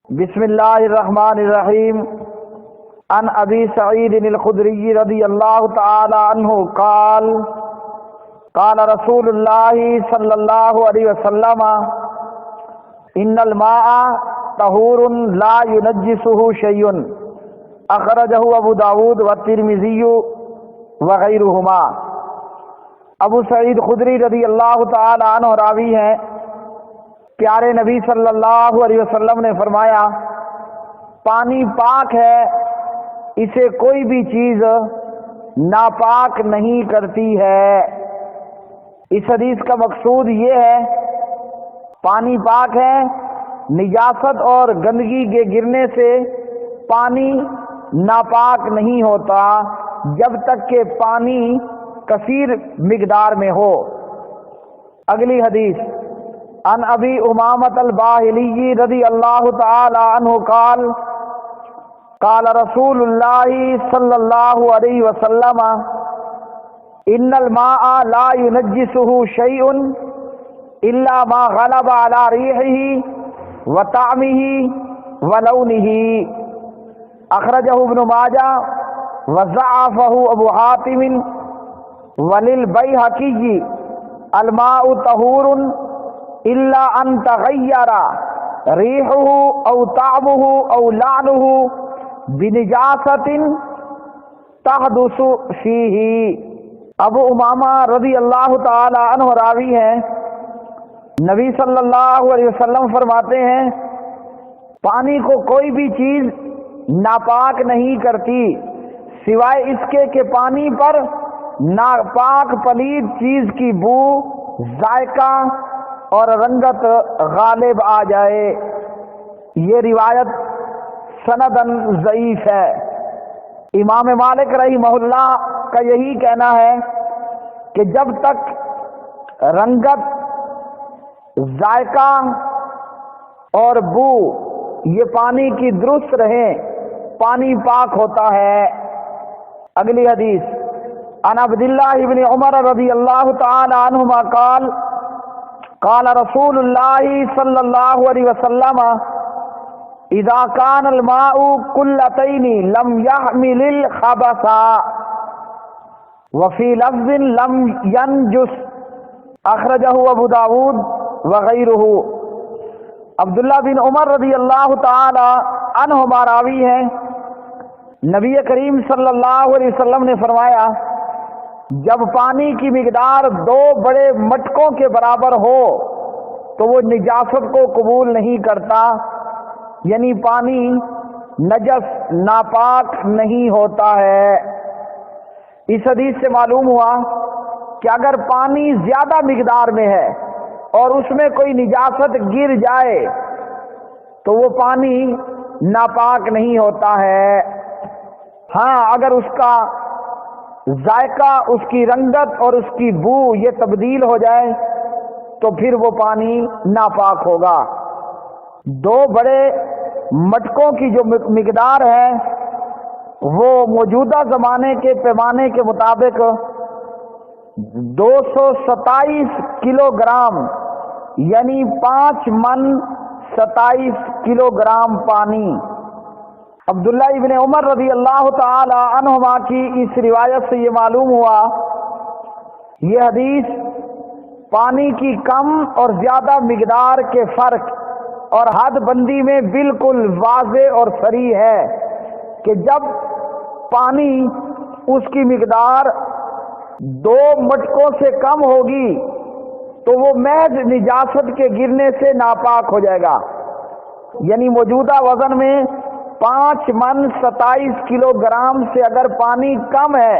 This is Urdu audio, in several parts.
بسم اللہ الرحمن الرحیم عن ابی سعید الخدری رضی اللہ تعالی عنہ قال قال رسول اللہ صلی اللہ علیہ وسلم ان الماء طہور لا ينجسه شیء اخرجہ ابو داود والترمذی وغیرہما۔ ابو سعید خدری رضی اللہ تعالی عنہ راوی ہیں، پیارے نبی صلی اللہ علیہ وسلم نے فرمایا پانی پاک ہے، اسے کوئی بھی چیز ناپاک نہیں کرتی ہے۔ اس حدیث کا مقصود یہ ہے پانی پاک ہے، نجاست اور گندگی کے گرنے سے پانی ناپاک نہیں ہوتا جب تک کہ پانی کثیر مقدار میں ہو۔ اگلی حدیث عن ابی امامۃ الباہلی رضی اللہ تعالی عنہ قال قال رسول اللہ صلی اللہ علیہ وسلم ان الماء لا ينجسه شیء الا ما غلب على ریحہ وطعمہ ولونہ، اخرجہ ابن ماجہ وضعفہ ابو حاتم وللبیہقی الماء طہور الا ان تغیر ریحہ او طعمہ او لعنہ بنجاست تحدث فیہ۔ ابو امامہ رضی اللہ تعالی عنہ راوی ہیں، نبی صلی اللہ علیہ وسلم فرماتے ہیں پانی کو کوئی بھی چیز ناپاک نہیں کرتی سوائے اس کے کہ پانی پر ناپاک پلید چیز کی بو، ذائقہ اور رنگت غالب آ جائے۔ یہ روایت سنداً ضعیف ہے۔ امام مالک رحمہ اللہ کا یہی کہنا ہے کہ جب تک رنگت، ذائقہ اور بو یہ پانی کی درست رہے پانی پاک ہوتا ہے۔ اگلی حدیث عن عبداللہ بن عمر رضی اللہ تعالی عنہما قال قال رسول اللہ صلی اللہ علیہ وسلم اذا كان الماء قلتين لم يحمل الخبث وفي لفظ لم ينجس، اخرجہ ابو داود وغیرہ۔ عبداللہ بن عمر رضی اللہ تعالی عنہما راوی ہیں، نبی کریم صلی اللہ علیہ وسلم نے فرمایا جب پانی کی مقدار 2 بڑے مٹکوں کے برابر ہو تو وہ نجاست کو قبول نہیں کرتا، یعنی پانی نجس ناپاک نہیں ہوتا ہے۔ اس حدیث سے معلوم ہوا کہ اگر پانی زیادہ مقدار میں ہے اور اس میں کوئی نجاست گر جائے تو وہ پانی ناپاک نہیں ہوتا ہے۔ ہاں اگر اس کا ذائقہ، اس کی رنگت اور اس کی بو یہ تبدیل ہو جائے تو پھر وہ پانی ناپاک ہوگا۔ 2 بڑے مٹکوں کی جو مقدار ہے وہ موجودہ زمانے کے پیمانے کے مطابق 227 کلو گرام یعنی 5 من 27 کلو گرام پانی۔ عبداللہ ابن عمر رضی اللہ تعالی عنہما کی اس روایت سے یہ معلوم ہوا یہ حدیث پانی کی کم اور زیادہ مقدار کے فرق اور حد بندی میں بالکل واضح اور صریح ہے کہ جب پانی اس کی مقدار 2 مٹکوں سے کم ہوگی تو وہ محض نجاست کے گرنے سے ناپاک ہو جائے گا، یعنی موجودہ وزن میں 5 من 27 کلو گرام سے اگر پانی کم ہے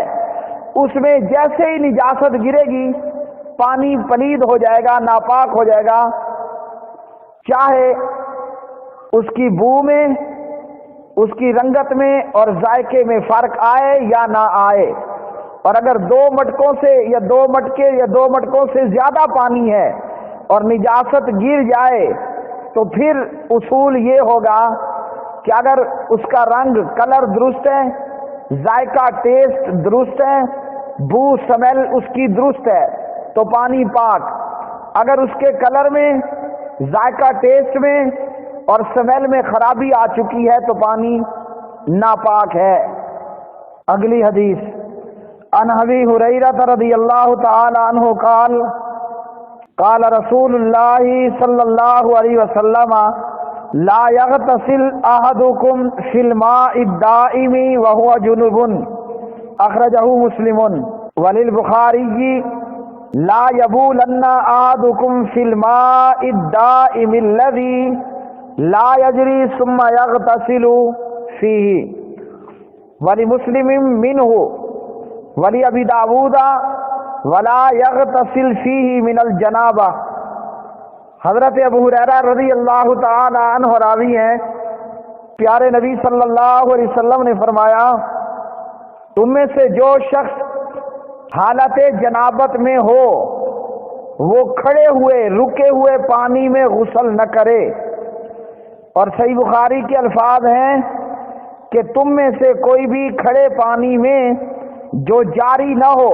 اس میں جیسے ہی نجاست گرے گی پانی پلید ہو جائے گا، ناپاک ہو جائے گا، چاہے اس کی بو میں، اس کی رنگت میں اور ذائقے میں فرق آئے یا نہ آئے۔ اور اگر 2 مٹکوں سے یا 2 مٹکے یا 2 مٹکوں سے زیادہ پانی ہے اور نجاست گر جائے تو پھر اصول یہ ہوگا کہ اگر اس کا رنگ، کلر درست ہے، ذائقہ ٹیسٹ درست ہے، بو سمیل اس کی درست ہے تو پانی پاک۔ اگر اس کے کلر میں، ذائقہ ٹیسٹ میں اور سمیل میں خرابی آ چکی ہے تو پانی ناپاک ہے۔ اگلی حدیث، عن ابی ہریرہ رضی اللہ تعالی عنہ قال قال رسول اللہ صلی اللہ علیہ وسلم لا يغتسل احدكم في الماء الدائم وهو جنب، اخرجہ مسلم۔ وللبخاری لا يبولن احدكم في الماء الدائم الذي لا يجري ثم يغتسل فيه، ولمسلم منه، ولأبي داود ولا يغتسل فيه من الجنابہ۔ حضرت ابو ہریرہ رضی اللہ تعالی عنہ راوی ہیں، پیارے نبی صلی اللہ علیہ وسلم نے فرمایا، تم میں سے جو شخص حالت جنابت میں ہو وہ کھڑے ہوئے رکے ہوئے پانی میں غسل نہ کرے۔ اور صحیح بخاری کے الفاظ ہیں کہ تم میں سے کوئی بھی کھڑے پانی میں جو جاری نہ ہو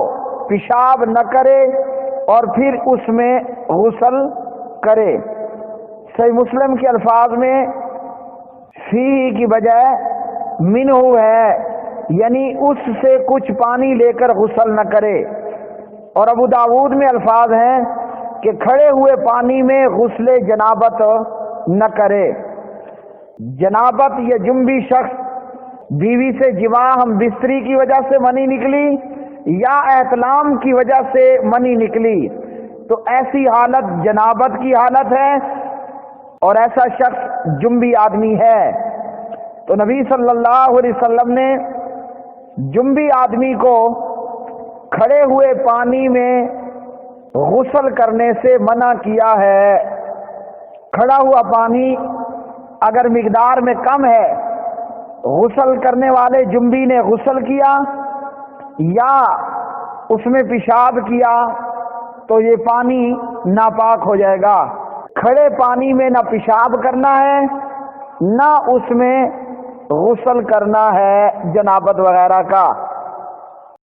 پیشاب نہ کرے اور پھر اس میں غسل کرے۔ صحیح مسلم کے الفاظ میں فی کی بجائے منہ ہے، یعنی اس سے کچھ پانی لے کر غسل نہ کرے۔ اور ابو داود میں الفاظ ہیں کہ کھڑے ہوئے پانی میں غسل جنابت نہ کرے۔ جنابت یا جنبی شخص بیوی سے جماع ہم بستری کی وجہ سے منی نکلی یا احتلام کی وجہ سے منی نکلی تو ایسی حالت جنابت کی حالت ہے اور ایسا شخص جنبی آدمی ہے۔ تو نبی صلی اللہ علیہ وسلم نے جنبی آدمی کو کھڑے ہوئے پانی میں غسل کرنے سے منع کیا ہے۔ کھڑا ہوا پانی اگر مقدار میں کم ہے، غسل کرنے والے جنبی نے غسل کیا یا اس میں پیشاب کیا تو یہ پانی ناپاک ہو جائے گا۔ کھڑے پانی میں نہ پیشاب کرنا ہے نہ اس میں غسل کرنا ہے جنابت وغیرہ کا۔